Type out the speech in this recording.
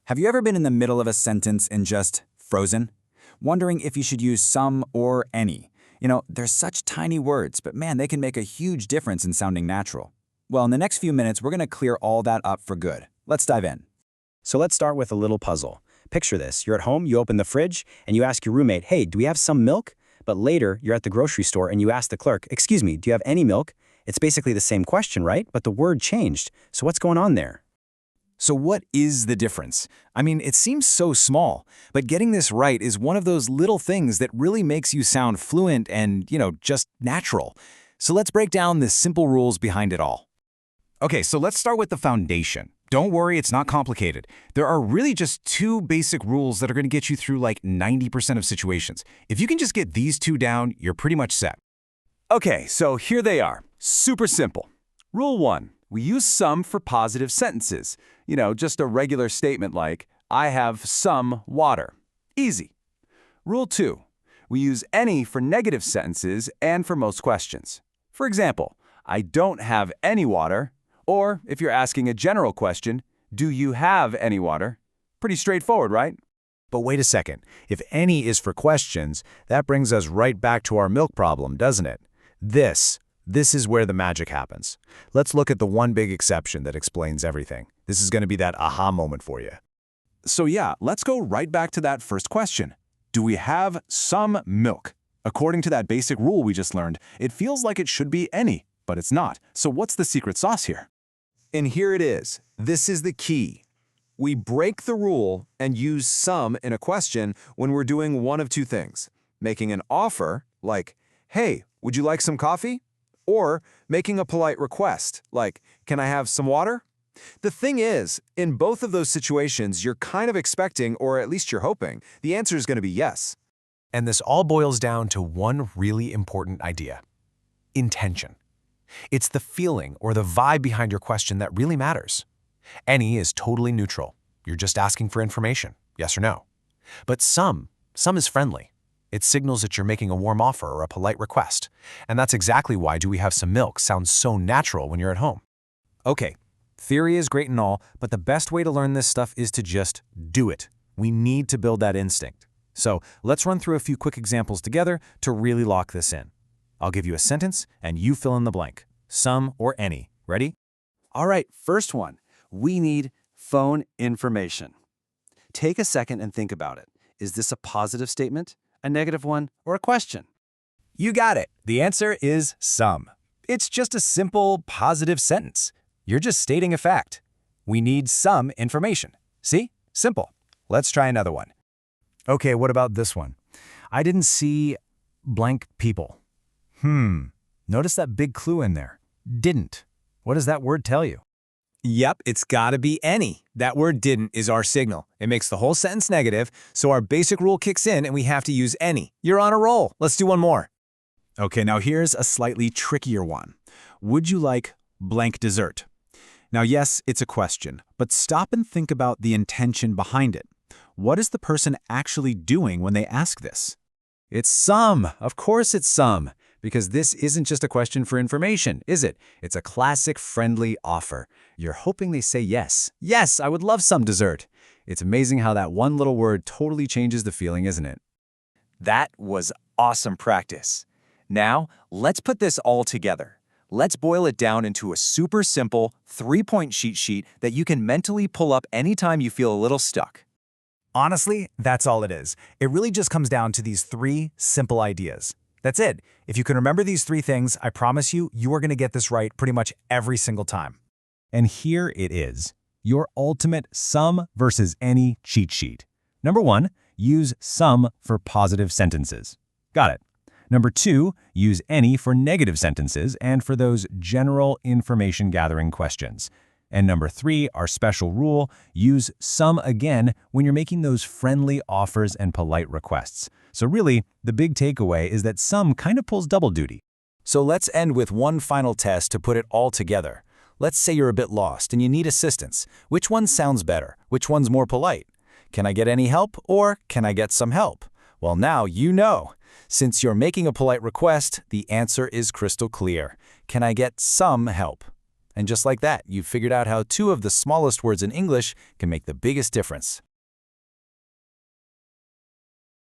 Have you ever been in the middle of a sentence and just frozen? Wondering if you should use some or any? They're such tiny words, but man, they can make a huge difference in sounding natural. Well, in the next few minutes, we're going to clear all that up for good. Let's dive in. So let's start with a little puzzle. Picture this. You're at home, you open the fridge, and you ask your roommate, hey, do we have some milk? But later, you're at the grocery store and you ask the clerk, excuse me, do you have any milk? It's basically the same question, right? But the word changed. So what's going on there? So what is the difference? I mean, it seems so small, but getting this right is one of those little things that really makes you sound fluent and, just natural. So let's break down the simple rules behind it all. Okay, so let's start with the foundation. Don't worry, it's not complicated. There are really just two basic rules that are going to get you through like 90% of situations. If you can just get these two down, you're pretty much set. Okay, so here they are. Super simple. Rule 1. We use some for positive sentences. Just a regular statement like, I have some water. Easy. Rule 2. We use any for negative sentences and for most questions. For example, I don't have any water. Or if you're asking a general question, do you have any water? Pretty straightforward, right? But wait a second. If any is for questions, that brings us right back to our milk problem, doesn't it? This is where the magic happens. Let's look at the one big exception that explains everything. This is going to be that aha moment for you. So yeah, let's go right back to that first question. Do we have some milk? According to that basic rule we just learned, it feels like it should be any, but it's not. So what's the secret sauce here? And here it is. This is the key. We break the rule and use some in a question when we're doing one of two things. Making an offer, like, hey, would you like some coffee? Or making a polite request, like, can I have some water? The thing is, in both of those situations, you're kind of expecting, or at least you're hoping, the answer is going to be yes. And this all boils down to one really important idea: intention. It's the feeling or the vibe behind your question that really matters. Any is totally neutral. You're just asking for information, yes or no. But some is friendly. It signals that you're making a warm offer or a polite request. And that's exactly why "do we have some milk" sounds so natural when you're at home. Okay, theory is great and all, but the best way to learn this stuff is to just do it. We need to build that instinct. So let's run through a few quick examples together to really lock this in. I'll give you a sentence, and you fill in the blank. Some or any. Ready? All right, first one. We need phone information. Take a second and think about it. Is this a positive statement, a negative one, or a question? You got it. The answer is some. It's just a simple, positive sentence. You're just stating a fact. We need some information. See? Simple. Let's try another one. Okay, what about this one? I didn't see blank people. Notice that big clue in there. Didn't. What does that word tell you? Yep, it's gotta be any. That word didn't is our signal. It makes the whole sentence negative, so our basic rule kicks in and we have to use any. You're on a roll. Let's do one more. Okay, now here's a slightly trickier one. Would you like blank dessert? Now, yes, it's a question, but stop and think about the intention behind it. What is the person actually doing when they ask this? It's some. Of course it's some. Because this isn't just a question for information, is it? It's a classic friendly offer. You're hoping they say yes. Yes, I would love some dessert. It's amazing how that one little word totally changes the feeling, isn't it? That was awesome practice. Now, let's put this all together. Let's boil it down into a super simple 3-point cheat sheet that you can mentally pull up anytime you feel a little stuck. Honestly, that's all it is. It really just comes down to these 3 simple ideas. That's it. If you can remember these 3 things, I promise you, you are going to get this right pretty much every single time. And here it is, your ultimate some versus any cheat sheet. Number 1, use some for positive sentences. Got it. Number 2, use any for negative sentences and for those general information gathering questions. And number 3, our special rule, use some again when you're making those friendly offers and polite requests. So really, the big takeaway is that some kind of pulls double duty. So let's end with one final test to put it all together. Let's say you're a bit lost and you need assistance. Which one sounds better? Which one's more polite? Can I get any help or can I get some help? Well, now you know. Since you're making a polite request, the answer is crystal clear. Can I get some help? And just like that, you've figured out how two of the smallest words in English can make the biggest difference.